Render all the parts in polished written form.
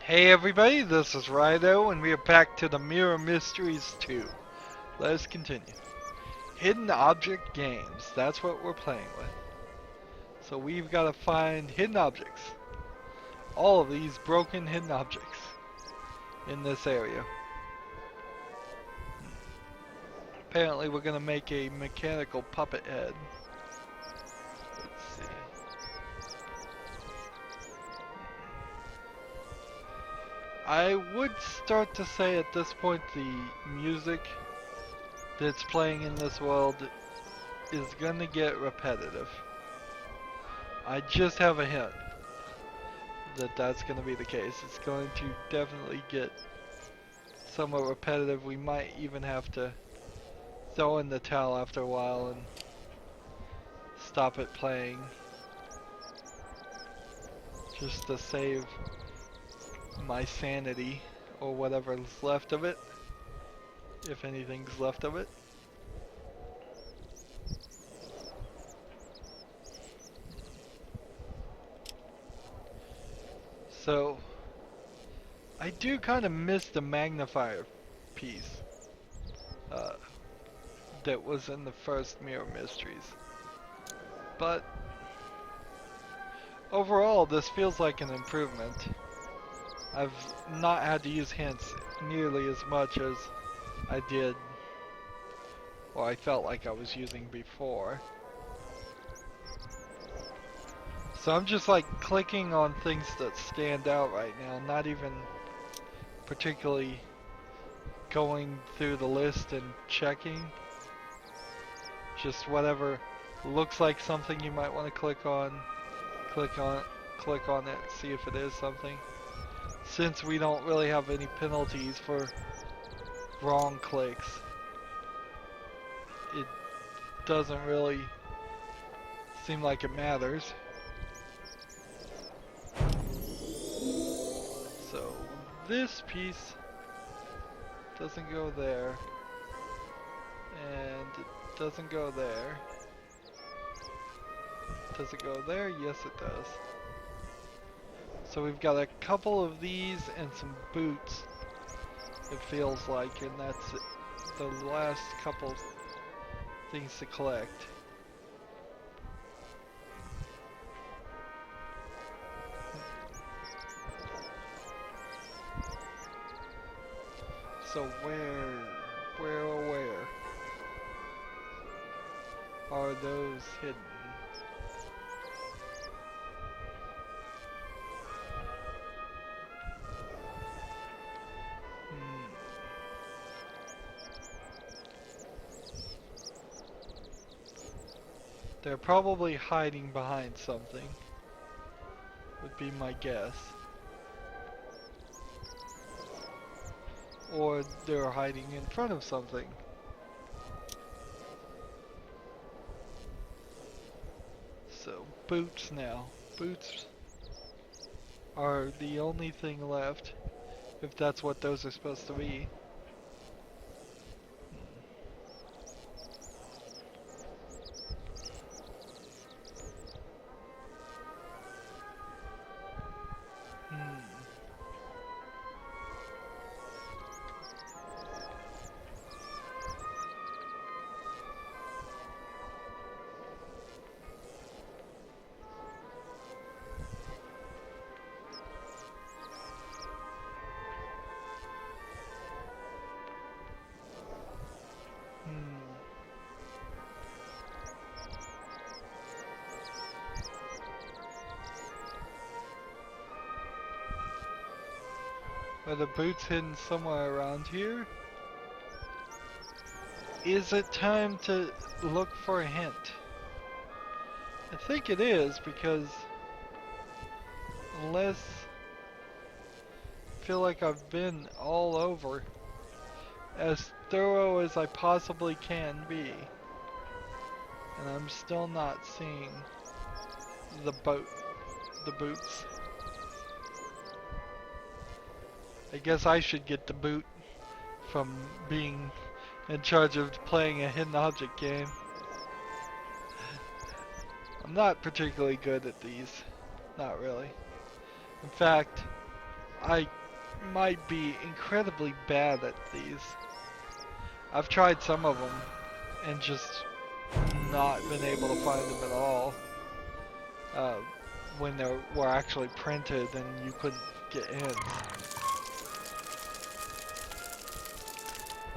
Hey everybody, this is Rydo, and we are back to the Mirror Mysteries 2. Let us continue. Hidden object games, that's what we're playing with. So we've got to find hidden objects. All of these broken hidden objects in this area. Apparently we're going to make a mechanical puppet head. Let's see. I would start to say at this point the music that's playing in this world is gonna get repetitive. I just have a hint that that's gonna be the case. It's going to definitely get somewhat repetitive. We might even have to throw in the towel after a while and stop it playing just to save my sanity or whatever's left of it, if anything's left of it. So I do kind of miss the magnifier piece that was in the first Mirror Mysteries, but overall this feels like an improvement. I've not had to use hints nearly as much as I did, or I felt like I was using before. So I'm just like clicking on things that stand out right now, not even particularly going through the list and checking. Just whatever looks like something you might want to click on it, see if it is something. Since we don't really have any penalties for wrong clicks, it doesn't really seem like it matters. So this piece doesn't go there, and it doesn't go there. Does it go there? Yes, it does. So we've got a couple of these and some boots, it feels like, and that's the last couple things to collect. So where are those hidden? They're probably hiding behind something, would be my guess. Or they're hiding in front of something. So, boots now. Boots are the only thing left, if that's what those are supposed to be. Are the boots hidden somewhere around here? Is it time to look for a hint? I think it is, because unless I feel like I've been all over as thorough as I possibly can be, and I'm still not seeing the boots. I guess I should get the boot from being in charge of playing a hidden object game. I'm not particularly good at these. Not really. In fact, I might be incredibly bad at these. I've tried some of them and just not been able to find them at all. When they were actually printed and you couldn't get hints.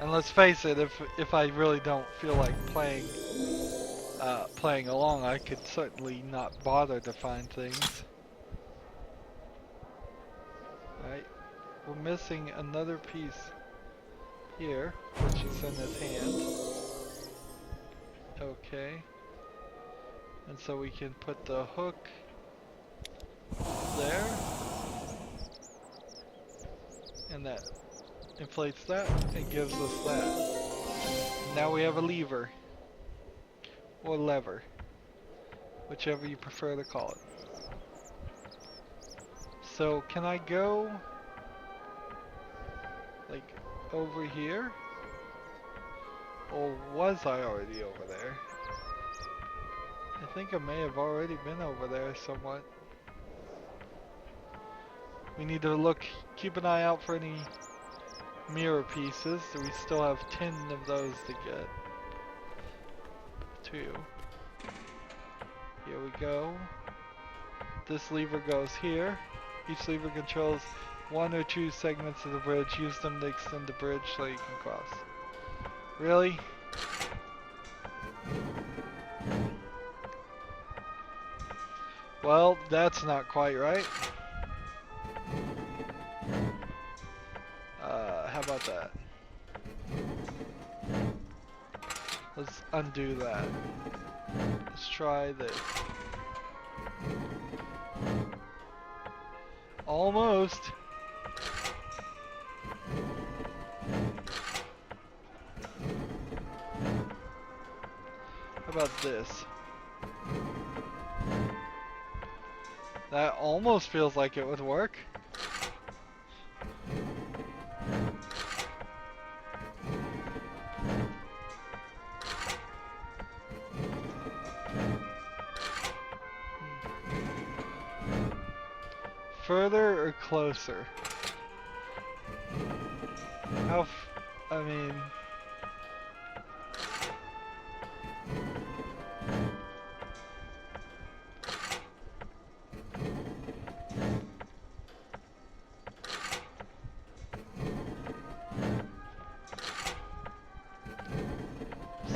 And let's face it, if I really don't feel like playing along, I could certainly not bother to find things. Right, we're missing another piece here, which is in his hand. Okay, and so we can put the hook there, and that inflates that and gives us that. Now we have a lever, or lever, whichever you prefer to call it. So can I go like over here? Or was I already over there? I think I may have already been over there somewhat. We need to look, keep an eye out for any mirror pieces. We still have 10 of those to get. 2. Here we go. This lever goes here. Each lever controls 1 or 2 segments of the bridge. Use them to extend the bridge so you can cross. Really? Well, that's not quite right. How about that? Let's undo that. Let's try this. Almost. How about this? That almost feels like it would work. Further or closer? I mean...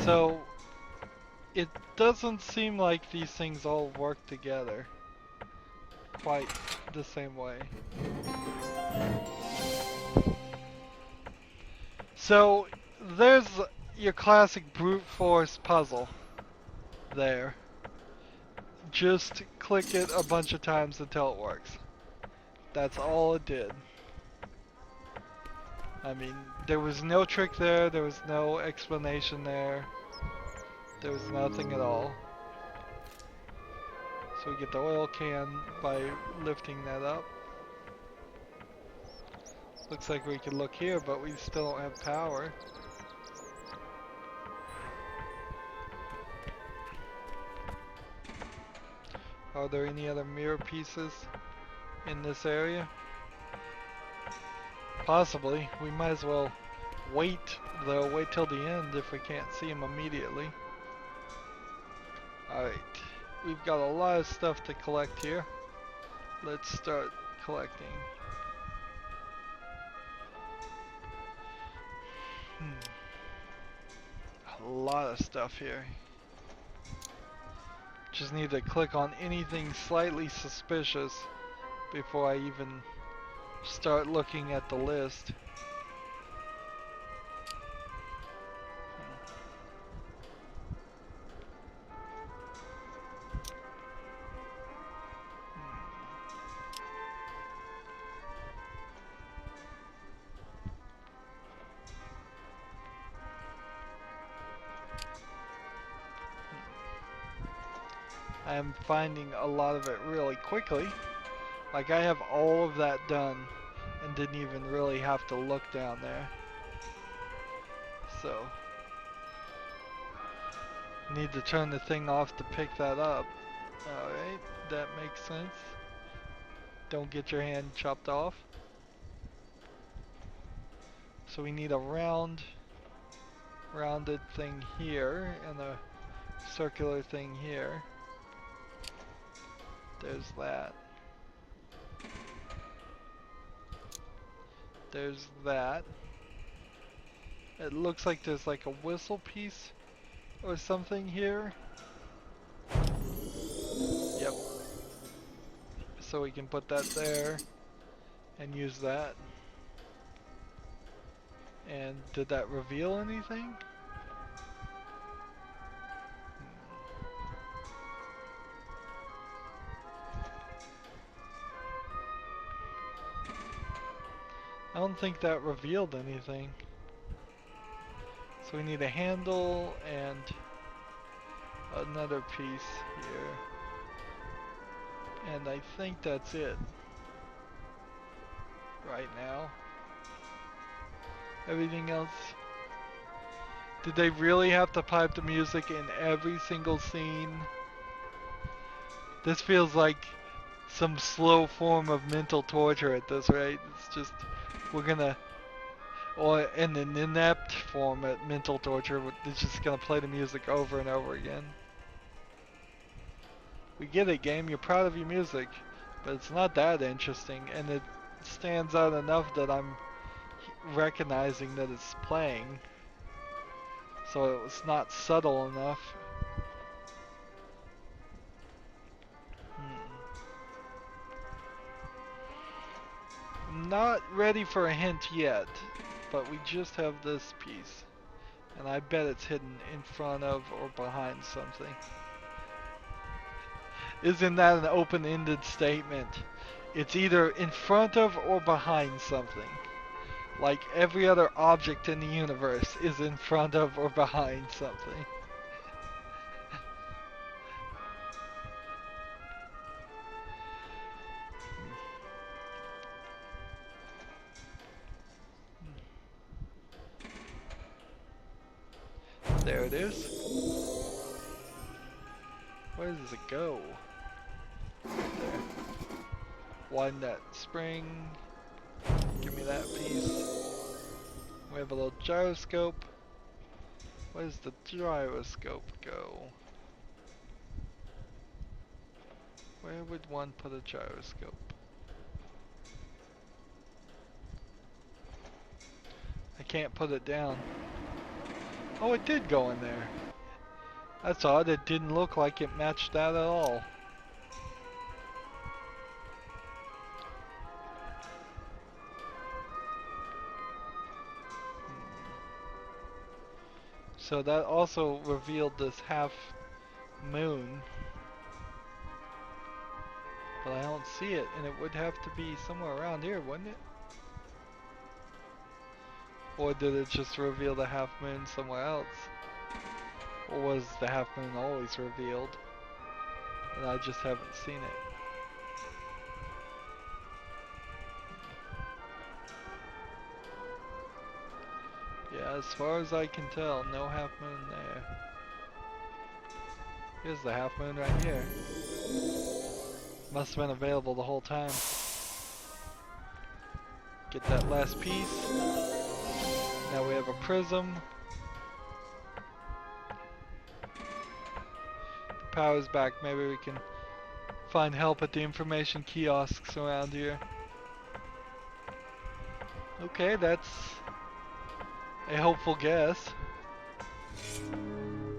So, it doesn't seem like these things all work together quite the same way. So, there's your classic brute force puzzle there. Just click it a bunch of times until it works. That's all it did. I mean, there was no trick there, there was no explanation there. There was nothing at all. So we get the oil can by lifting that up. Looks like we can look here, but we still don't have power. Are there any other mirror pieces in this area? Possibly. We might as well wait, though. Wait till the end if we can't see them immediately. Alright. We've got a lot of stuff to collect here. Let's start collecting. A lot of stuff here. Just need to click on anything slightly suspicious before I even start looking at the list. I am finding a lot of it really quickly. Like I have all of that done and didn't even really have to look down there. So need to turn the thing off to pick that up. Alright, that makes sense. Don't get your hand chopped off. So we need a rounded thing here and a circular thing here. There's that. There's that. It looks like there's like a whistle piece or something here. Yep. So we can put that there and use that. And did that reveal anything? I don't think that revealed anything. So we need a handle and another piece here. And I think that's it right now. Everything else. Did they really have to pipe the music in every single scene? This feels like some slow form of mental torture at this rate. It's just, we're gonna, or in an inept form of mental torture, it's just gonna play the music over and over again. We get it, game, you're proud of your music, but it's not that interesting, and it stands out enough that I'm recognizing that it's playing. So it's not subtle enough. I'm not ready for a hint yet, but we just have this piece. And I bet it's hidden in front of or behind something. Isn't that an open-ended statement? It's either in front of or behind something. Like every other object in the universe is in front of or behind something. There it is. Where does it go? There. Widen that spring. Give me that piece. We have a little gyroscope. Where does the gyroscope go? Where would one put a gyroscope? I can't put it down. Oh, it did go in there. That's odd, it didn't look like it matched that at all. So that also revealed this half moon. But I don't see it, and it would have to be somewhere around here, wouldn't it? Or did it just reveal the half moon somewhere else? Or was the half moon always revealed, and I just haven't seen it? Yeah, as far as I can tell, no half moon there. Here's the half moon right here. Must have been available the whole time. Get that last piece. Now we have a prism. The power's back. Maybe we can find help at the information kiosks around here. Okay, that's a hopeful guess.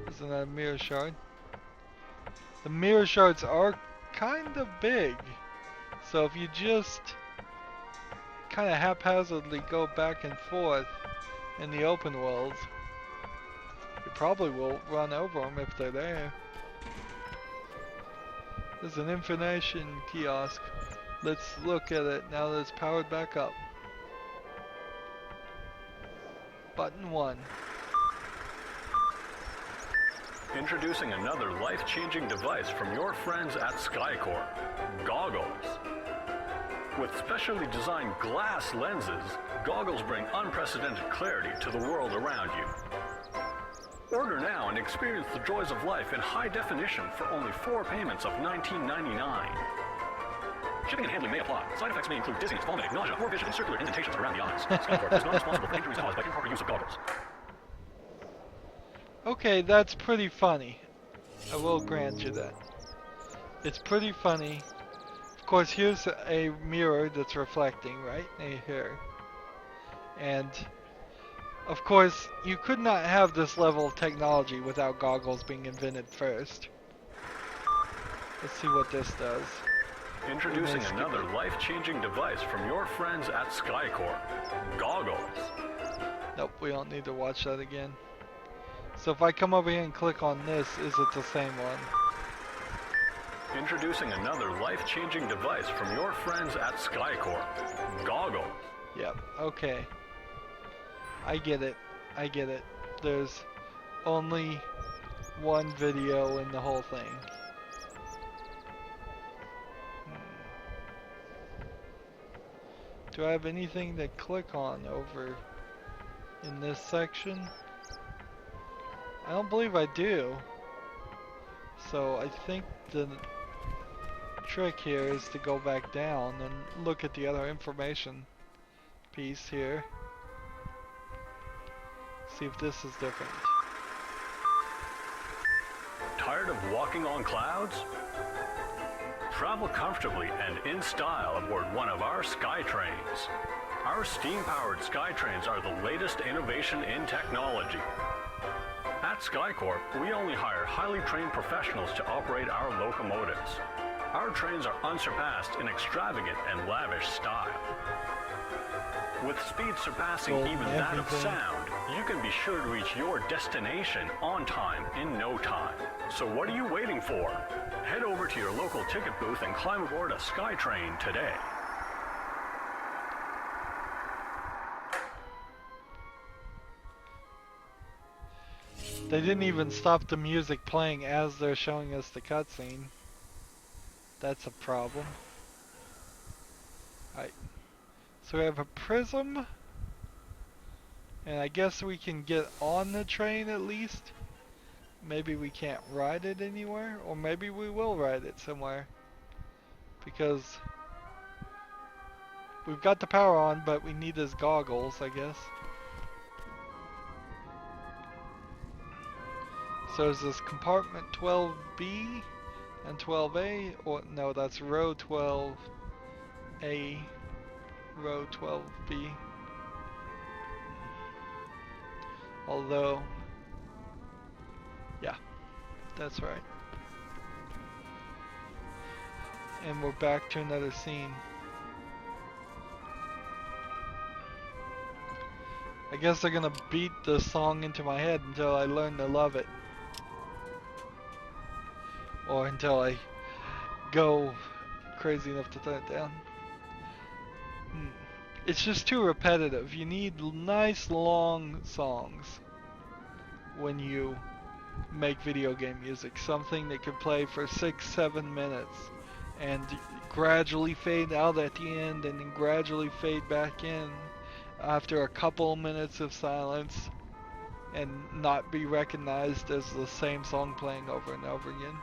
Isn't that a mirror shard? The mirror shards are kind of big. So if you just kind of haphazardly go back and forth in the open worlds, you probably will run over them if they're there. There's an information kiosk. Let's look at it now that it's powered back up. Button 1. Introducing another life-changing device from your friends at Skycorp, goggles. With specially designed glass lenses, goggles bring unprecedented clarity to the world around you. Order now and experience the joys of life in high definition for only 4 payments of $19.99. Shipping and handling may apply. Side effects may include dizziness, vomiting, nausea, poor vision, and circular indentations around the eyes. SkyCorp is not responsible for injuries caused by improper use of goggles. Okay, that's pretty funny. I will grant you that. It's pretty funny. Of course, here's a mirror that's reflecting, right? Here. And, of course, you could not have this level of technology without goggles being invented first. Let's see what this does. Introducing another life-changing device from your friends at SkyCorp. Goggles. Nope, we don't need to watch that again. So if I come over here and click on this, is it the same one? Introducing another life-changing device from your friends at SkyCorp. Goggles. Yep, okay. I get it. I get it. There's only one video in the whole thing. Do I have anything to click on over in this section? I don't believe I do. So I think the trick here is to go back down and look at the other information piece here. See if this is different. Tired of walking on clouds? Travel comfortably and in style aboard one of our SkyTrains. Our steam-powered SkyTrains are the latest innovation in technology. At SkyCorp, we only hire highly trained professionals to operate our locomotives. Our trains are unsurpassed in extravagant and lavish style. With speeds surpassing even that of sound, you can be sure to reach your destination on time in no time. So what are you waiting for? Head over to your local ticket booth and climb aboard a SkyTrain today. They didn't even stop the music playing as they're showing us the cutscene. That's a problem. Alright. So we have a prism. And I guess we can get on the train at least. Maybe we can't ride it anywhere. Or maybe we will ride it somewhere. Because we've got the power on, but we need his goggles, I guess. So is this compartment 12B and 12A? Or no, that's row 12A, row 12B. Although, yeah, that's right. And we're back to another scene. I guess they're gonna beat the song into my head until I learn to love it. Or until I go crazy enough to turn it down. It's just too repetitive. You need nice long songs when you make video game music. Something that can play for 6-7 minutes and gradually fade out at the end and then gradually fade back in after a couple minutes of silence and not be recognized as the same song playing over and over again.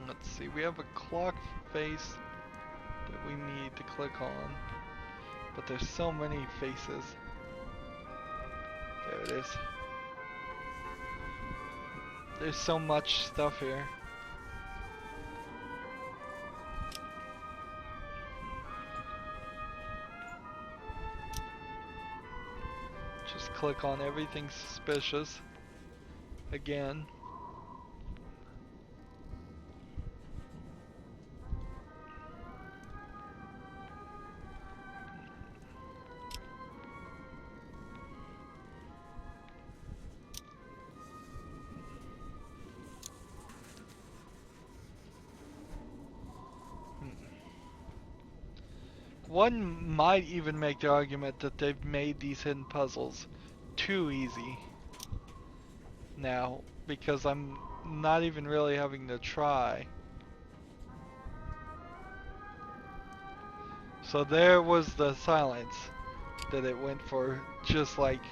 Let's see, we have a clock face that we need to click on, but there's so many faces. There it is. There's so much stuff here. Just click on everything suspicious again. One might even make the argument that they've made these hidden puzzles too easy now, because I'm not even really having to try. So there was the silence that it went for just like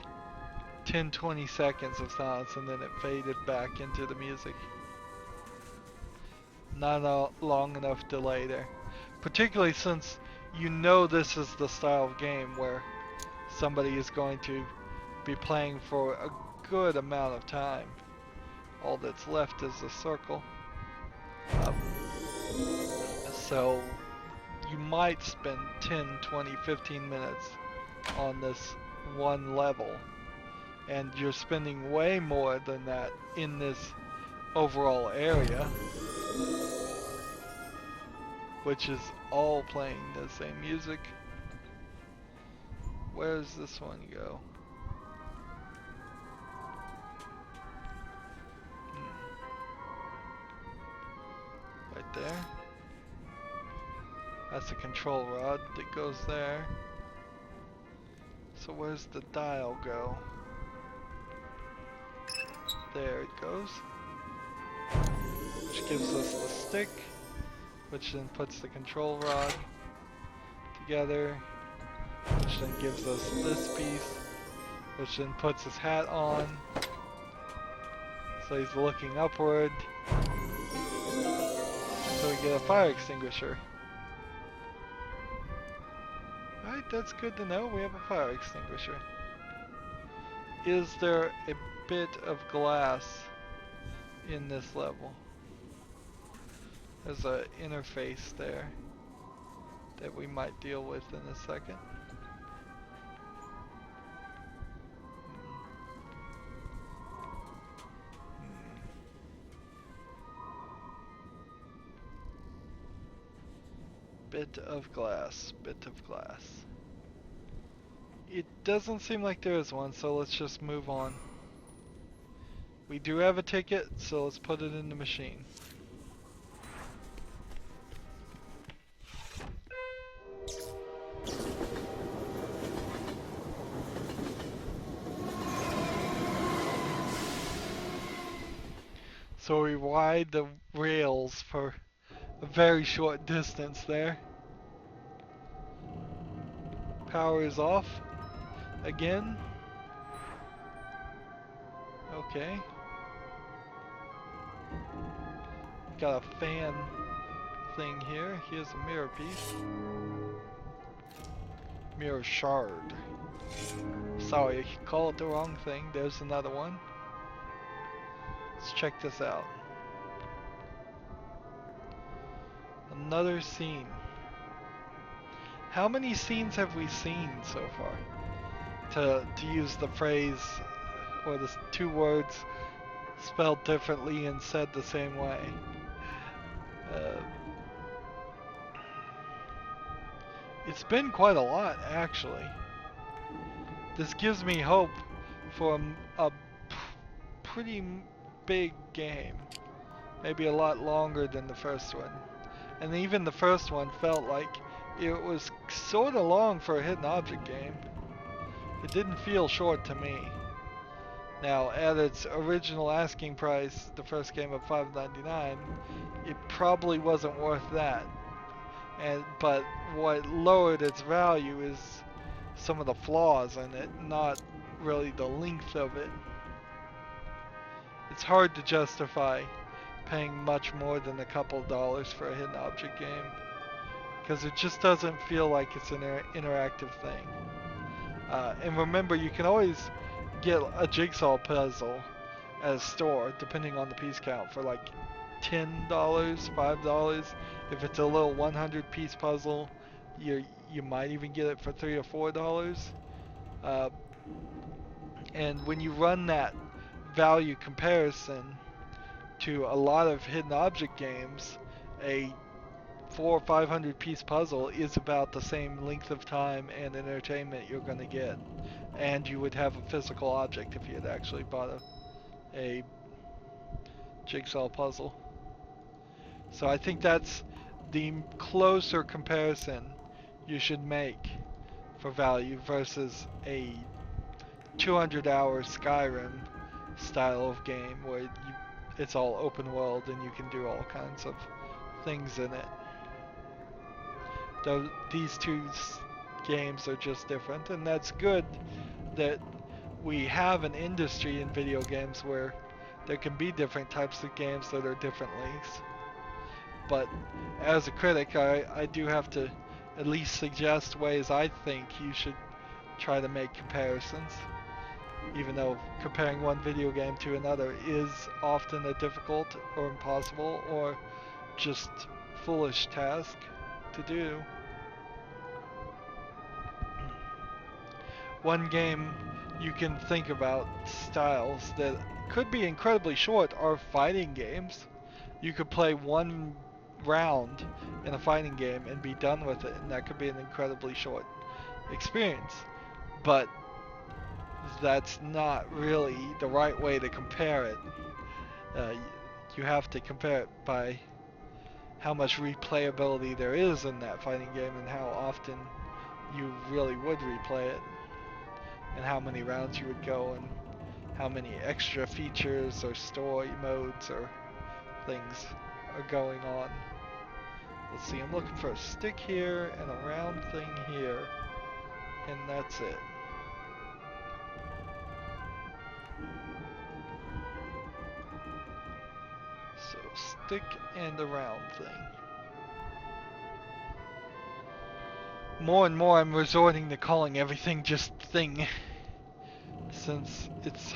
10-20 seconds of silence, and then it faded back into the music. Not a long enough delay there. Particularly since you know this is the style of game where somebody is going to be playing for a good amount of time. All that's left is a circle. Um, so you might spend 10, 20, 15 minutes on this one level. And you're spending way more than that in this overall area, which is all playing the same music. Where does this one go? Right there. That's a control rod that goes there. So where's the dial go? There it goes. Which gives us the stick, which then puts the control rod together, which then gives us this piece, which then puts his hat on. So he's looking upward. So we get a fire extinguisher. Alright, that's good to know. We have a fire extinguisher. Is there a bit of glass in this level? There's an interface there that we might deal with in a second. Bit of glass, bit of glass. It doesn't seem like there is one, so let's just move on. We do have a ticket, so let's put it in the machine. So we ride the rails for a very short distance there. Power is off again. Okay. Got a fan thing here. Here's a mirror piece. Mirror shard. Sorry, I call it the wrong thing. There's another one. Let's check this out. Another scene. How many scenes have we seen so far? To use the phrase or the two words spelled differently and said the same way. It's been quite a lot, actually. This gives me hope for a pretty big game. Maybe a lot longer than the first one. And even the first one felt like it was sort of long for a hidden object game. It didn't feel short to me. Now, at its original asking price, the first game of $5.99, it probably wasn't worth that. But what lowered its value is some of the flaws in it, not really the length of it. It's hard to justify paying much more than a couple dollars for a hidden object game, because it just doesn't feel like it's an interactive thing. And remember, you can always get a jigsaw puzzle at a store, depending on the piece count, for like $10, $5. If it's a little 100 piece puzzle, you might even get it for $3 or $4. And when you run that value comparison to a lot of hidden object games, a 400 or 500 piece puzzle is about the same length of time and entertainment you're going to get. And you would have a physical object if you had actually bought a jigsaw puzzle. So I think that's the closer comparison you should make for value versus a 200-hour Skyrim style of game where it's all open world and you can do all kinds of things in it. Though these two games are just different, and that's good that we have an industry in video games where there can be different types of games that are different lengths. but as a critic, I do have to at least suggest ways I think you should try to make comparisons. Even though comparing one video game to another is often a difficult or impossible or just foolish task to do. One game you can think about styles that could be incredibly short are fighting games. You could play one round in a fighting game and be done with it, and that could be an incredibly short experience. But that's not really the right way to compare it. You have to compare it by how much replayability there is in that fighting game and how often you really would replay it, and how many rounds you would go, and how many extra features or story modes or things are going on. Let's see, I'm looking for a stick here and a round thing here, and that's it. So, stick and a round thing. More and more I'm resorting to calling everything just thing, since it's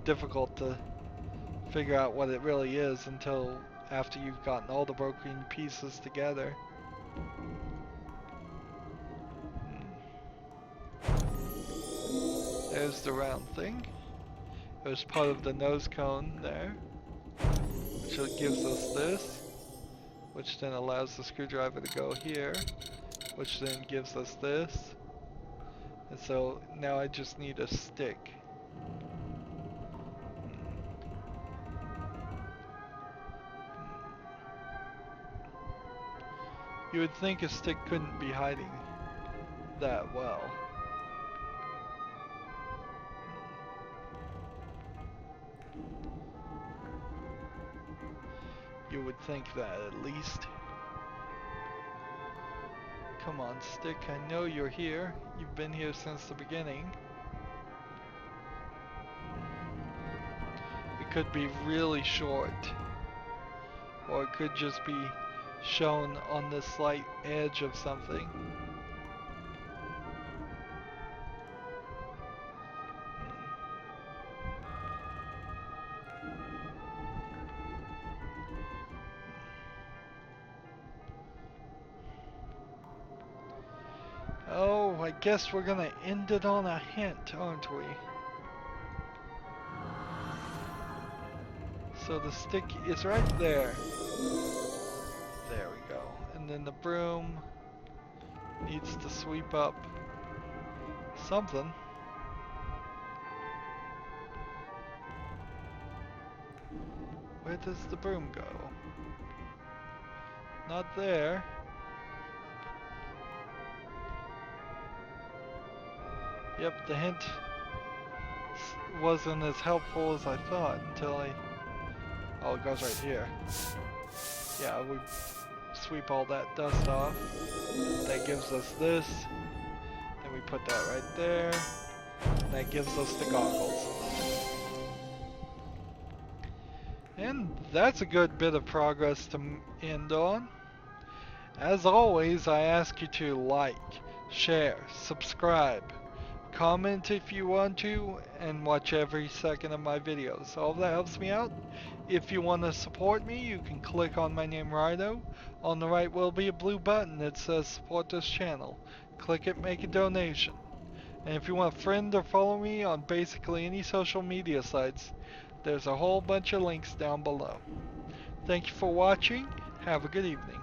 difficult to figure out what it really is until after you've gotten all the broken pieces together. There's the round thing. There's part of the nose cone there, which gives us this, which then allows the screwdriver to go here, which then gives us this. And so now I just need a stick. You would think a stick couldn't be hiding that well. You would think that at least. Come on, stick, I know you're here. You've been here since the beginning. It could be really short, or it could just be shown on the slight edge of something. Oh, I guess we're gonna end it on a hint, aren't we? So the stick is right there. There we go. And then the broom needs to sweep up something. Where does the broom go? Not there. Yep, the hint wasn't as helpful as I thought until oh, it goes right here. Yeah, we sweep all that dust off. That gives us this. Then we put that right there. And that gives us the goggles. And that's a good bit of progress to end on. As always, I ask you to like, share, subscribe, comment if you want to, and watch every second of my videos. All that helps me out. If you want to support me, you can click on my name, Rydo. On the right will be a blue button that says support this channel. Click it, make a donation. And if you want to friend or follow me on basically any social media sites, there's a whole bunch of links down below. Thank you for watching. Have a good evening.